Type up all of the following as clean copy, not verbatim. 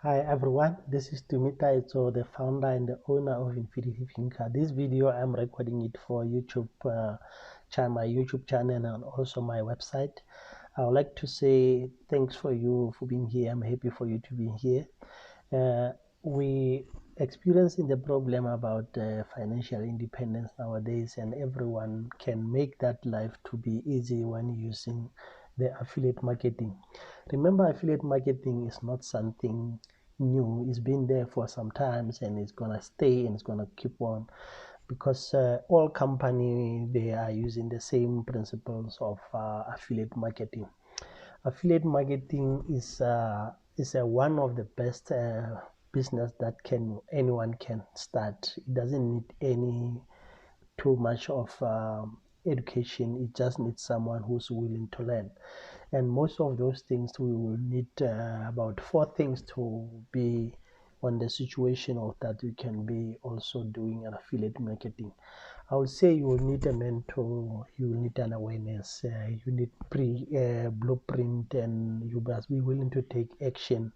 Hi everyone, this is Tumita Ito, the founder and the owner of Infinity Thinker. This video I'm recording it for YouTube my YouTube channel and also my website. I would like to say thanks for you for being here. I'm happy for you to be here. We experiencing the problem about financial independence nowadays, and everyone can make that life to be easy when using the affiliate marketing. Remember, affiliate marketing is not something new. It's been there for some times and it's gonna stay and it's gonna keep on, because all companies, they are using the same principles of affiliate marketing. Affiliate marketing is one of the best business that anyone can start. It doesn't need any too much of education. It just needs someone who's willing to learn. And most of those things, we will need about 4 things to be on the situation of that you can be also doing an affiliate marketing. I would say you will need a mentor, you will need an awareness, you need blueprint, and you must be willing to take action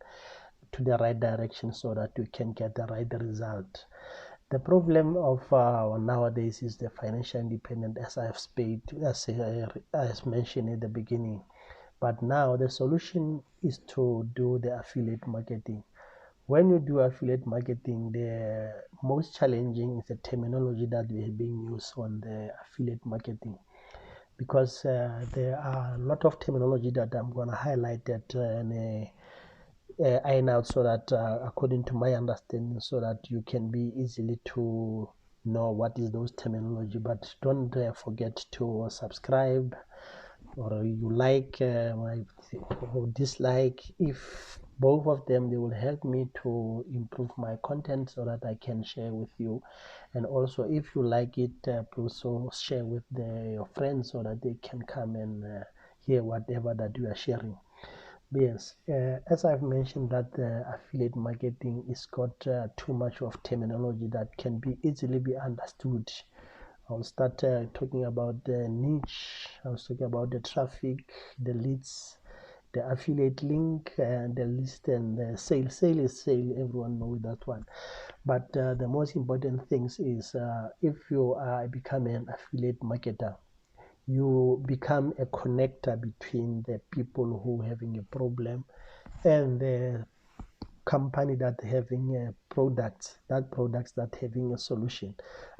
to the right direction so that you can get the right result. The problem of nowadays is the financial independence, as I mentioned at the beginning. But now the solution is to do the affiliate marketing. When you do affiliate marketing, the most challenging is the terminology that we have been used on the affiliate marketing, because there are a lot of terminology that I'm going to highlight that iron out, so that according to my understanding, so that you can be easily to know what is those terminology. But don't forget to subscribe, or you like or dislike. If both of them, they will help me to improve my content so that I can share with you. And also, if you like it, also share with your friends so that they can come and hear whatever that you are sharing. Yes, as I've mentioned, that affiliate marketing is got too much of terminology that can be easily be understood. I'll start talking about the niche. I was talking about the traffic, the leads, the affiliate link, and the list, and the sale. Sale is sale. Everyone knows that one. But the most important things is if you are becoming an affiliate marketer, you become a connector between the people who are having a problem and the company that having a products that having a solution.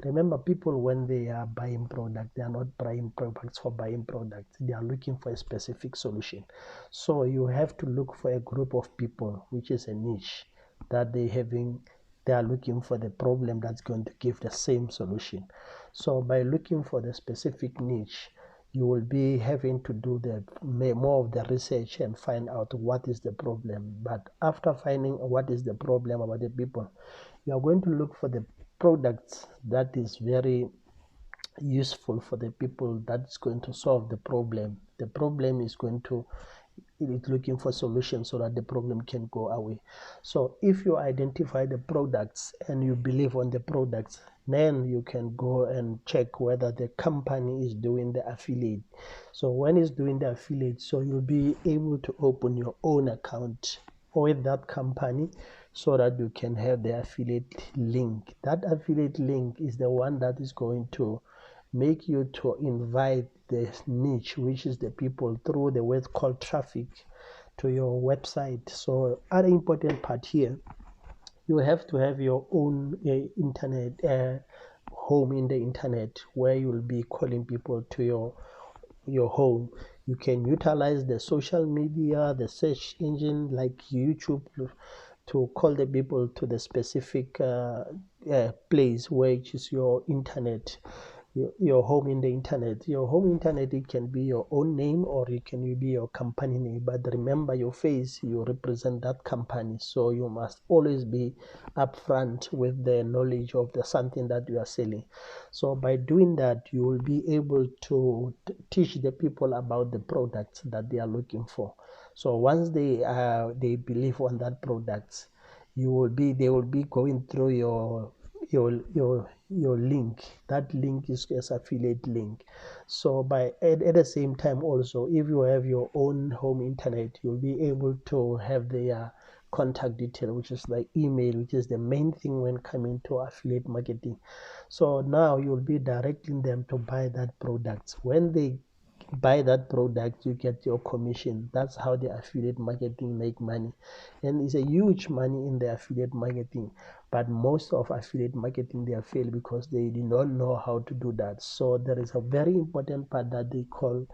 Remember, people, when they are buying product, they are not buying products for buying products. They are looking for a specific solution. So you have to look for a group of people, which is a niche, that they are looking for the problem that's going to give the same solution. So by looking for the specific niche, you will be having to do more of the research and find out what is the problem. But after finding what is the problem about the people, you are going to look for the products that is very useful for the people, that's going to solve the problem. The problem is looking for solutions so that the problem can go away. So if you identify the products and you believe on the products, then you can go and check whether the company is doing the affiliate. So when it's doing the affiliate, so you'll be able to open your own account with that company so that you can have the affiliate link. That affiliate link is the one that is going to make you to invite the niche, which is the people, through the word called traffic, to your website. So other important part here, you have to have your own internet home in the internet, where you'll be calling people to your home. You can utilize the social media, the search engine like YouTube, to call the people to the specific place, which is your internet, your home in the internet. Your home internet, it can be your own name or it can be your company name. But remember, your face, you represent that company. So you must always be upfront with the knowledge of the something that you are selling. So by doing that, you will be able to teach the people about the products that they are looking for. So once they believe on that product, they will be going through your link. That link is as affiliate link. So at the same time also, if you have your own home internet, you'll be able to have their contact detail, which is the email, which is the main thing when coming to affiliate marketing. So now you'll be directing them to buy that product. When they buy that product, you get your commission. That's how the affiliate marketing make money, and it's a huge money in the affiliate marketing. But most of affiliate marketing, they fail because they do not know how to do that. So there is a very important part that they call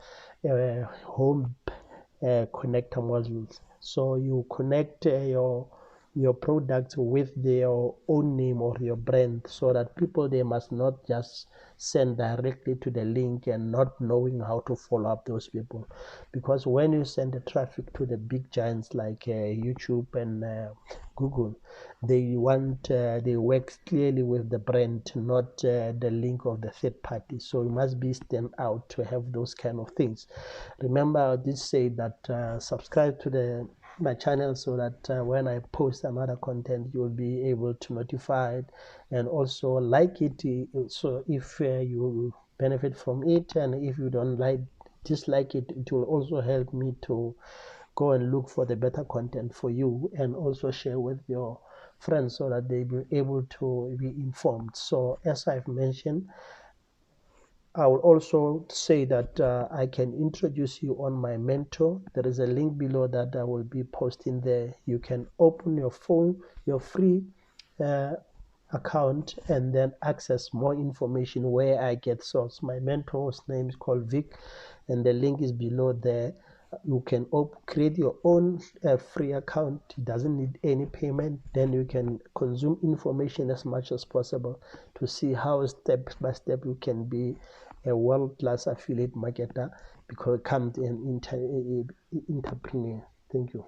home connector modules. So you connect your product with their own name or your brand, so that people, they must not just send directly to the link and not knowing how to follow up those people. Because when you send the traffic to the big giants like YouTube and Google, they work clearly with the brand, not the link of the third party. So you must be stand out to have those kind of things. Remember, I did say that subscribe to my channel, so that when I post another content, you'll be able to notify it, and also like it. So if you benefit from it, and if you don't dislike it, it will also help me to go and look for the better content for you, and also share with your friends so that they be able to be informed. So as I've mentioned, I will also say that I can introduce you on my mentor. There is a link below that I will be posting there. You can open your phone, your free uh, account, and then access more information where I get source. My mentor's name is called Vic, and the link is below there. You can create your own free account. It doesn't need any payment. Then you can consume information as much as possible to see how step by step you can be a world-class affiliate marketer, become an entrepreneur. Thank you.